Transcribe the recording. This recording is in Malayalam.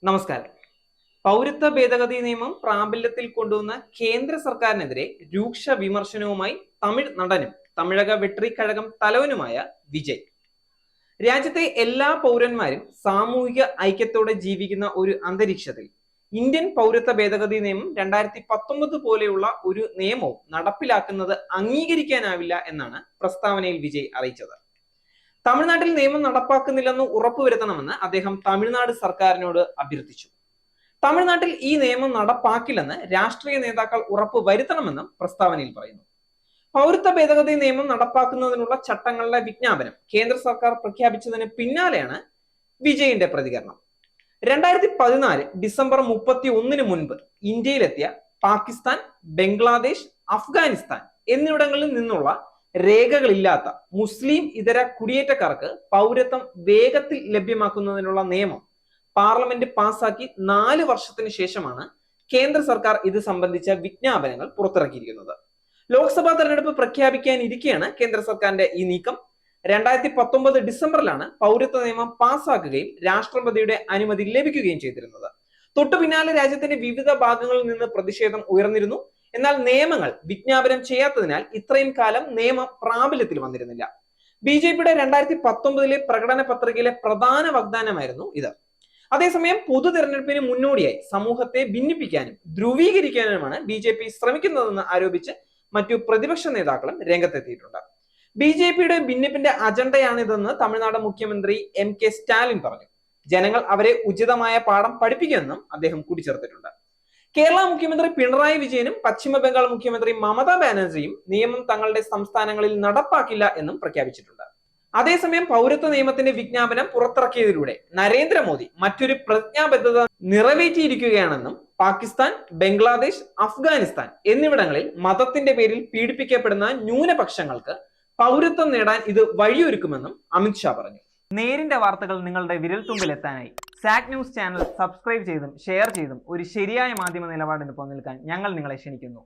നമസ്കാരം. പൗരത്വ ഭേദഗതി നിയമം പ്രാബല്യത്തിൽ കൊണ്ടുവന്ന കേന്ദ്ര സർക്കാരിനെതിരെ രൂക്ഷ വിമർശനവുമായി തമിഴ് നടനും തമിഴക വെട്രിക്കഴകം തലവനുമായ വിജയ്. രാജ്യത്തെ എല്ലാ പൗരന്മാരും സാമൂഹിക ഐക്യത്തോടെ ജീവിക്കുന്ന ഒരു അന്തരീക്ഷത്തിൽ ഇന്ത്യൻ പൗരത്വ ഭേദഗതി നിയമം 2019 പോലെയുള്ള ഒരു നിയമവും നടപ്പിലാക്കുന്നത് അംഗീകരിക്കാനാവില്ല എന്നാണ് പ്രസ്താവനയിൽ വിജയ് അറിയിച്ചത്. തമിഴ്നാട്ടിൽ നിയമം നടപ്പാക്കുന്നില്ലെന്ന് ഉറപ്പുവരുത്തണമെന്ന് അദ്ദേഹം തമിഴ്നാട് സർക്കാരിനോട് അഭ്യർത്ഥിച്ചു. തമിഴ്നാട്ടിൽ ഈ നിയമം നടപ്പാക്കില്ലെന്ന് രാഷ്ട്രീയ നേതാക്കൾ ഉറപ്പു വരുത്തണമെന്നും പ്രസ്താവനയിൽ പറയുന്നു. പൗരത്വ ഭേദഗതി നിയമം നടപ്പാക്കുന്നതിനുള്ള ചട്ടങ്ങളുടെ വിജ്ഞാപനം കേന്ദ്ര സർക്കാർ പ്രഖ്യാപിച്ചതിന് പിന്നാലെയാണ് വിജയിന്റെ പ്രതികരണം. 2014 ഡിസംബർ 31 മുൻപ് ഇന്ത്യയിലെത്തിയ പാകിസ്ഥാൻ, ബംഗ്ലാദേശ്, അഫ്ഗാനിസ്ഥാൻ എന്നിവിടങ്ങളിൽ നിന്നുള്ള രേഖകളില്ലാത്ത മുസ്ലിം ഇതര കുടിയേറ്റക്കാർക്ക് പൗരത്വം വേഗത്തിൽ ലഭ്യമാക്കുന്നതിനുള്ള നിയമം പാർലമെന്റ് പാസാക്കി 4 വർഷത്തിന് ശേഷമാണ് കേന്ദ്ര സർക്കാർ ഇത് സംബന്ധിച്ച വിജ്ഞാപനങ്ങൾ പുറത്തിറക്കിയിരിക്കുന്നത്. ലോക്സഭാ തെരഞ്ഞെടുപ്പ് പ്രഖ്യാപിക്കാനിരിക്കെയാണ് കേന്ദ്ര സർക്കാരിന്റെ ഈ നീക്കം. 2019 ഡിസംബറിലാണ് പൗരത്വ നിയമം പാസാക്കുകയും രാഷ്ട്രപതിയുടെ അനുമതി ലഭിക്കുകയും ചെയ്തിരുന്നത്. തൊട്ടു പിന്നാലെ രാജ്യത്തിന്റെ വിവിധ ഭാഗങ്ങളിൽ നിന്ന് പ്രതിഷേധം ഉയർന്നിരുന്നു. എന്നാൽ നിയമങ്ങൾ വിജ്ഞാപനം ചെയ്യാത്തതിനാൽ ഇത്രയും കാലം നിയമം പ്രാബല്യത്തിൽ വന്നിരുന്നില്ല. BJPയുടെ 2019 പ്രകടന പത്രികയിലെ പ്രധാന വാഗ്ദാനമായിരുന്നു ഇത്. അതേസമയം പൊതു തെരഞ്ഞെടുപ്പിന് മുന്നോടിയായി സമൂഹത്തെ ഭിന്നിപ്പിക്കാനും ധ്രുവീകരിക്കാനുമാണ് BJP ശ്രമിക്കുന്നതെന്ന് ആരോപിച്ച് മറ്റു പ്രതിപക്ഷ നേതാക്കളും രംഗത്തെത്തിയിട്ടുണ്ട്. BJPയുടെ ഭിന്നിപ്പിന്റെ അജണ്ടയാണിതെന്ന് തമിഴ്നാട് മുഖ്യമന്ത്രി MK സ്റ്റാലിൻ പറഞ്ഞു. ജനങ്ങൾ അവരെ ഉചിതമായ പാഠം പഠിപ്പിക്കുമെന്നും അദ്ദേഹം കൂട്ടിച്ചേർത്തിട്ടുണ്ട്. കേരള മുഖ്യമന്ത്രി പിണറായി വിജയനും പശ്ചിമ ബംഗാൾ മുഖ്യമന്ത്രി മമതാ ബാനർജിയും നിയമം തങ്ങളുടെ സംസ്ഥാനങ്ങളിൽ നടപ്പാക്കില്ല എന്നും പ്രഖ്യാപിച്ചിട്ടുണ്ട്. അതേസമയം പൗരത്വ നിയമത്തിന്റെ വിജ്ഞാപനം പുറത്തിറക്കിയതിലൂടെ നരേന്ദ്രമോദി മറ്റൊരു പ്രതിജ്ഞാബദ്ധത നിറവേറ്റിയിരിക്കുകയാണെന്നും പാകിസ്ഥാൻ, ബംഗ്ലാദേശ്, അഫ്ഗാനിസ്ഥാൻ എന്നിവിടങ്ങളിൽ മതത്തിന്റെ പേരിൽ പീഡിപ്പിക്കപ്പെടുന്ന ന്യൂനപക്ഷങ്ങൾക്ക് പൗരത്വം നേടാൻ ഇത് വഴിയൊരുക്കുമെന്നും അമിത്ഷാ പറഞ്ഞു. നേരിന്റെ വാർത്തകൾ നിങ്ങളുടെ വിരൽത്തുമ്പിൽ എത്താനായി സാക് ന്യൂസ് ചാനൽ സബ്സ്ക്രൈബ് ചെയ്തും ഷെയർ ചെയ്തും ഒരു ശരിയായ മാധ്യമ നിലപാടിന് പോകാൻ ഞങ്ങൾ നിങ്ങളെ ക്ഷണിക്കുന്നു.